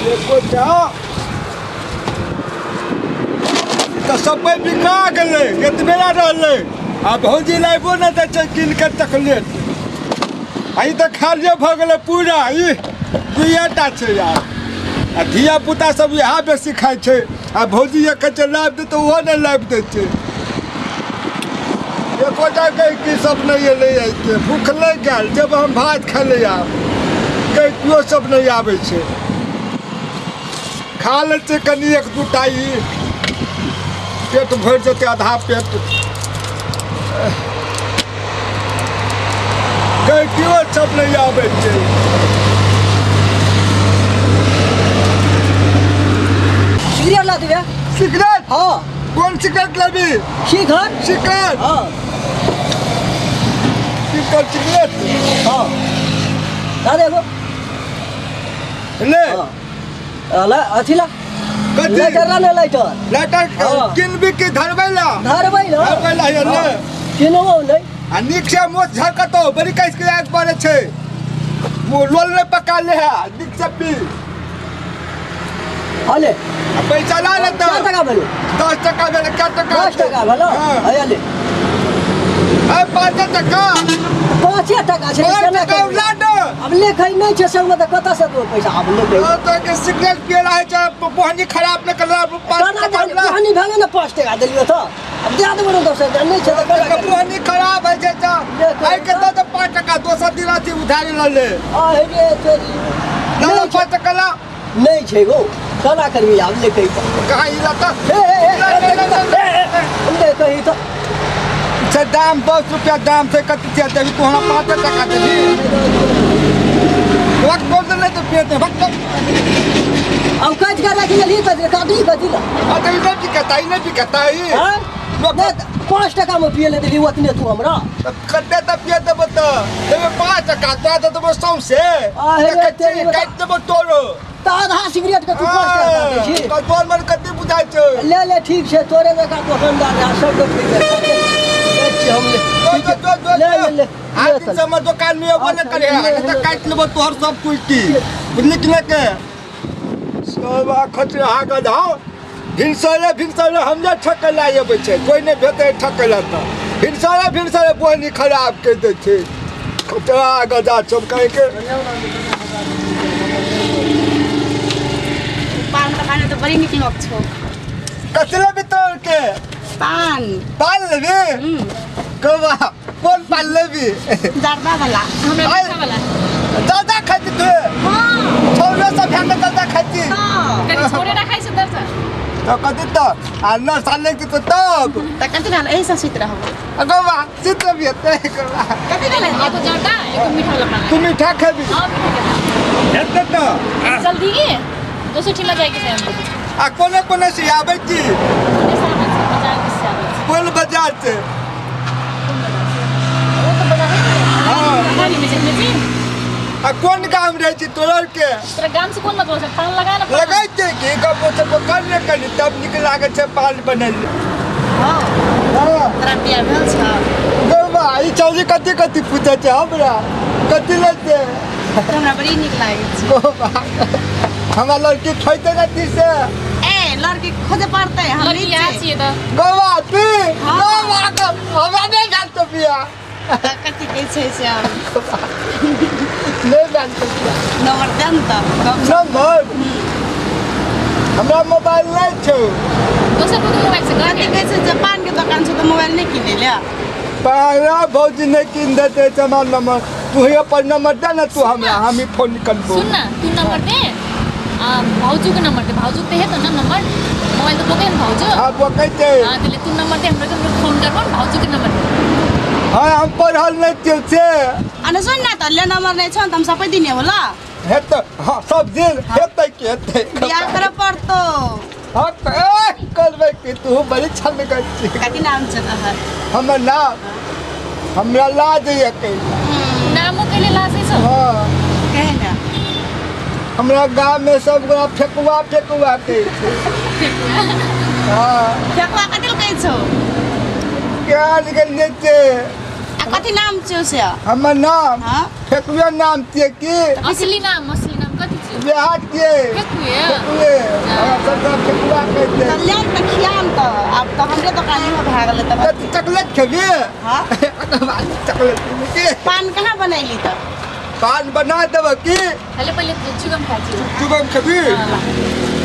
देखो तो सब बिका गए एतबेरा रहले आ भौजी लाइबो न दै छै किन के चॉकलेट आई तो खालिए भ गेलै पूरा ई दुइटा छै यार आ धिया पुता सब यहाँ बेसी खाइ छै आ भौजी ये कहे लाइब दे तो वो नहीं लाइब दै छै एको की सब नहीं एलै के भूख लग गेल जब हम भात खा ले आब केओ सब नहीं आबै छै खा ले छै कनी एक दूटा ई पेट भर जेतै आधा पेट केओ सब नहीं आबै छै सिगरेट ला दिया सिगरेट हाँ कौन सिगरेट लेबी शिखर सिगरेट हाँ सिगरेट हाँ ला देखो ले ला अथी ला लाइटर ला लाइटर लाइटर किनबी की धरबैला धरबैला ये ले किनबो नहीं आ निक से मोच झरकतो बड़ी कैस के आग पड़े छै मो लोल ने पका ले है निक से पी अले पैसा ला ले तो 10 टका भेल 10 टका भेल क्या टका 10 टका भेल अले ए 5 टका 5 टका छै केना टका ला दो अब लेखै नै छै संग में त कत से तो पैसा अब ले तो के सिगरेट पियला है छै पानी खराब न करला 5 टका पानी भेले न 5 टका देलियो त अब दे देबो 10 नहीं छै त पानी खराब है छै आई के तो 5 टका 200 दिना थी उधारी ल ले आ हे तोरी ना 5 टका ला नहीं छै गो केना करबी आब लेखै कहां ई लता ले कहि त से दाम 10 रुपया दाम से कत से देबी तू हमरा 5 टका देबी वक्त बोल नहीं तो पेट वक्त अब काट के रख ले कदी कदी ला आ तो इधर की कहता है हां 5 टका में पिए ले देली ओतने तू हमरा कते त पिए देब त देबे 5 टका तो देबो 100 से काट देबो तोरो त आधा सिगरेट के तू 5 टका दे छी कतोर मन कते बुझाय छै ले ठीक छै तोरे जका दुकानदार है सब लोग ठीक है हम ले आज समय दुकान में वो न करे त काट लेबो तोहर सब कुछ की बुझली कि के सब खचरा गधा भिनसरे हम जे ठकला आबै छै कोई नहीं भेटै ठकला त भिनसरे बोनी खराब कर दे छै खचरा गधा सब कहे के पान त खाने त बड़ी निक लग छौ कसले बितोर के पान लेबी कबा कौन पान लेबी जर्दा वाला हमरा मीठा वाला ज्यादा खाती तू हां छोरे सब खाने ज्यादा खाती हां कनी छोरे ना खाइ सुंदर से तो कति त अन्ना साले की तो तब त कति ना ऐसा चित्र हो अगवा चित्र भी है कबा कति ना एगो जर्दा एगो मीठा वाला पान तू मीठा खाबी हां मीठा हेत त जल्दी के 200 ठिला जाए के से आ कोने से आबै छी कौन बाजार से वो तो बाजार है हां में आ कौन गांव रहे छी तोर के तेरा गांव से कौन मतलब से पान लगा ना लगाई दे की कबो से कर ले कनी तब निक लागे छै पान बनल हां हां तेरा बियाह भेल छ गवा ई चौजी कति पूछे छै हमरा कति लेते हमरा बड़ी निक लागे छै गवा हमरा लड़की खोइते नहीं से लड़की खोजे पड़ते हैं हम नहीं चाहिए तो गवा तू गवा का हमरा नहीं जानते बिया कति कैसे से नहीं जानते नंबर जानता नंबर हमरा मोबाइल नहीं छो दोसर को मोबाइल से कति कैसे जापान के दुकान से तो मोबाइल नहीं किने ले पारा भौजी नहीं किन देते सामान नंबर तू ही पर नंबर दे ना तू हमरा हम ही फोन करबो सुन ना तू नंबर दे भाउजू के नंबर दे भाउजू ते है तो ना नंबर मोबाइल तो बोके न भाउजू हां बोके ते हां तेले तू नंबर दे हमरा के फोन करबो भाउजू के नंबर दे हां हम पढ़ल नहीं थिल से अने सुन ना त ले नंबर नहीं छ हम सबै दिने होला हेत हां सब दिन हेतै के हेतै बियाह करे पड़तो हां करबे कि तू बड़ी छल कर छी कति नाम छ तहर हमर नाम हमरा लाज ये के नामो के लिए लाज है सब हां कहे ना हमरा गांव में सब गोरा फेकुआ के हां फेकुआ कति कहि छौ क्या निकल जेते आ कति नाम छौ से हमर नाम हां फेकुआ नाम छिए की असली नाम कति छौ बिहार के फेकुए सब फेकुआ कहते हैं ले त खियाम त अब त हमरे दुकान में भाग ले त चॉकलेट खेबी हां चॉकलेट के पान कहाँ बनैली त पान बना देब की पहले चुगम खाई चुगम खेबी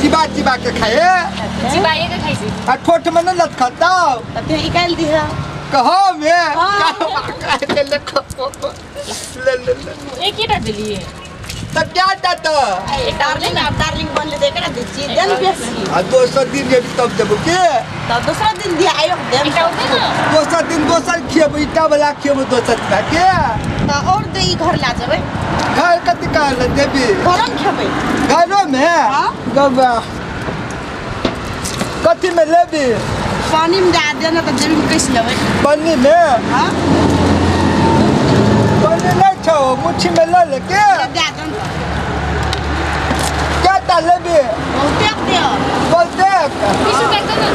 चिबा के खाए चिबाए के खाई छी आ ठोठ में न लत खाता त ते निकाल दिहा कहो मैं ले एक ही डाल दिए तब क्या डाटा डार्लिंग बनले दे करा दे छी देन बेसी आ दोसर दिन ये तब देबो के त दूसरा दिन दिया आयो देन इटा होते ना दोसर दिन दोसर खेब ईटा वाला खेब दोसर दिन के त और दे ई घर ला जेबै घर कति का ले देबी घरम खेबै घरों में हां गवा कति में लेबी पानी में डाल देना त जमीन कैसे लेबै पन्नी में हां पन्नी नहीं छो मुट्ठी में ले लेके दे दन क्या डाल लेबी बहुते दे बोलते पीछे बैठ ना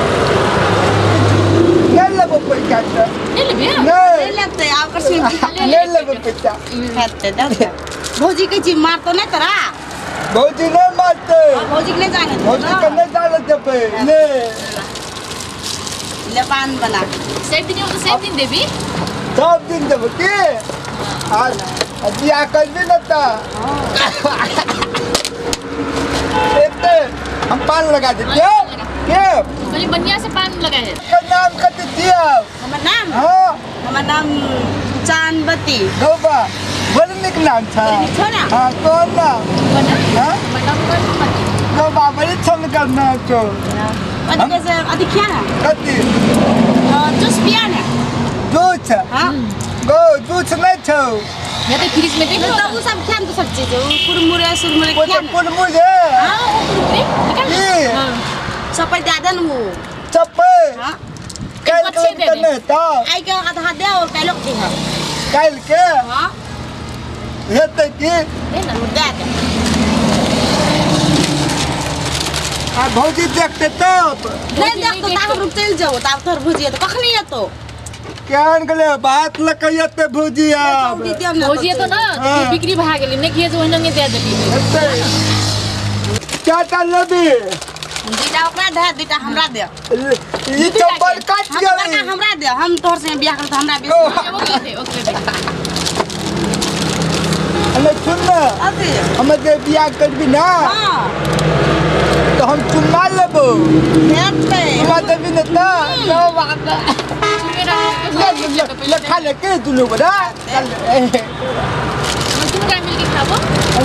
ले लेबो पैसा ले ले बे ले नहीं लेते आप कर से ले लेबो पैसा खाते दे भौजी के जी मार तो नहीं तरा भौजी नहीं मारते भौजी के नहीं जाने भौजी का नहीं डाल देबे ले ले पान बना सेट दिन हो तो सेट दिन देबी सब दिन देबो की आज दिया कर भी न ता एते हम पान लगा देते के खाली बनिया से पान लगा है का नाम कति दिया हमर नाम हां हमर नाम चांदबती गौबा बड़ निक नाम था मिठो ना हां कौन ना बना हां मतलब कर मत गौबा बड़ी छन करना छो अति कैसे अति क्या ना कति जूस पिया ना दूध हां गो दूध नहीं छो या तो फ्रिज में देखो तो वो सब खान तो सब चीज कुरमुरे सुरमुरे वो क्या पुल मुझे हां वो कुरकुरे निकाल ये। हां सब पे दादा न वो चप्पे हां कल बच्चे दे दे। नहीं था आई के आधा दे और कल के है कल के हां हेते की दे ना दे दे आ भौजी देखते तब नहीं देख तो ताहर रुक चल जाओ ताव थर भुजिया तो कखनी है तो केहन गले बात लकैते भौजी अब भौजी तो ना हाँ। बिक्री भाग गेली ने किए जो नंगे दे देली हेते क्या डाल लेबी दीटा ओकरा दे दीटा हमरा दे ये चप्पल काट हम गई बड़का हमरा दे हम तोहर से बियाह कर तो हमरा ओ। बेसी ओके दे हमें सुन ना अति हमें जे बियाह करबी ना हां तो हम चुम्मा लेबो हेते चुम्मा देबी ना तो बात ले खा ले के तू लोग ना तुम का मिल के खाबो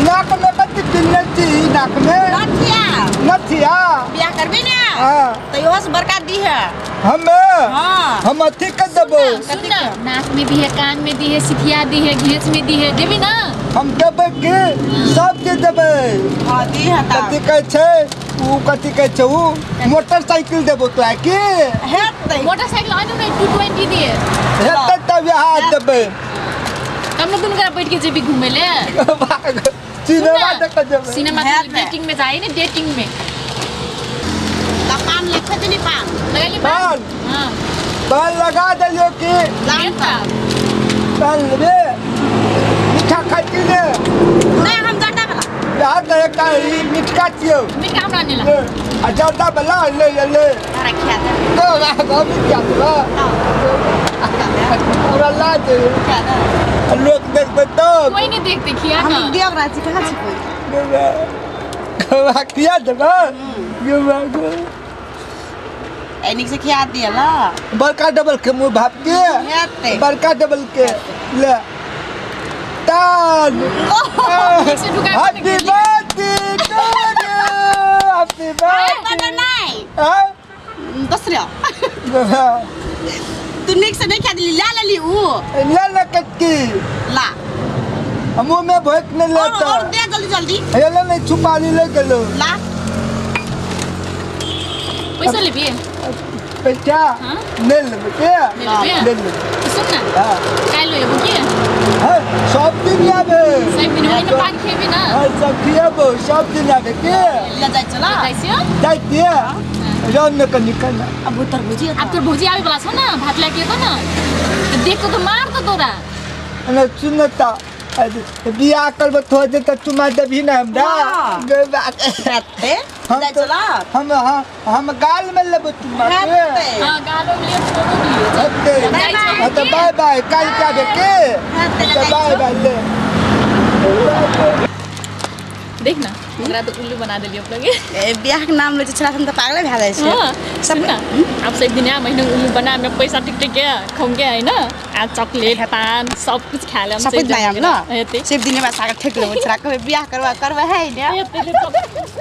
नाक में कति पिन्नती नाक में नथिया नथिया बियाह करबी ना हां तो यो से बड़का दी है हमें हां हम अथी कर देबो सुन ना नाक में दी है कान में दी है सिथिया दी है घेंच में दी है देबी ना हम देबे के सब दे देबे हां दी है ता कथी कहै छै उ कथी कहै छै उ मोटरसाइकिल देबो तो है की हेते मोटरसाइकिल आने में 220 दी है हेतै तब यहाँ देबे हम लोग दुनू बैठ के जेबी घूमे ले सिनेमा देख जेबे सिनेमा है डेटिंग में जाए ना डेटिंग में ता पान लिखे तो नहीं पान लगा ली पान हां पान लगा दियो कि जानता पान लेबे मीठा खाती ने नहीं हम जाता वाला यार दे का मीठा छियो मैं काम रानी ला आ जाता बला ले तारा खिया दे तो गा भी क्या बला और ला दे खिया दे लोग देखते तो कोई नहीं देखते किया ना हम देव राजी कहां से कोई गवा किया देबा गवा एनिक से खिया दिया ला बड़का डबल के मुंह भाप के हेते बड़का डबल के ले तान से ढुका happy birthday to you happy I birthday बना नहीं हां दूसरा तू निक से नहीं खिया दिली ला ली ऊ ले ले कटकी ला मुंह में भोक नहीं लेता और दे जल्दी जल्दी ये ले नहीं छुपा ले गेलो ला पैसा ले भी पैसा हाँ? ले ले के ले ले सुन ना हां काय लो ये बुकी हां सब दिन आवे सब दिन वही ना पान खेबी ना हां सब खियाबो सब दिन आवे के ले जाय चला कैसे जाई दिया जान में कनी करना अब उतर बुझिए अब तो भौजी आवे वाला छ ना भात लाके तो ना तो देख तो मार तो तोरा अने सुनता बियाह करब थोड़ दे तो तुम देबी ना हमरा हेते जाय चला हम गाल में लेब तुम हेते हां गालो लिए फोटो लिए हते तो बाय बाय काल का के तो बाय बाय ले देख ना ओकरा तो उल्लू बना देलियो अपना के बियाह के नाम ले छोड़ा हम तो पागल भे जाय छै सब ना अब से एक दिन आ महीने उल्लू बना में पैसा टिक टिक के खौंगे है ना आ चॉकलेट पान सब कुछ खा ले हम सब कुछ ना हम ना हेते सिर्फ दिन में सागर ठेक ले छोड़ा के बियाह करवा है ने हेते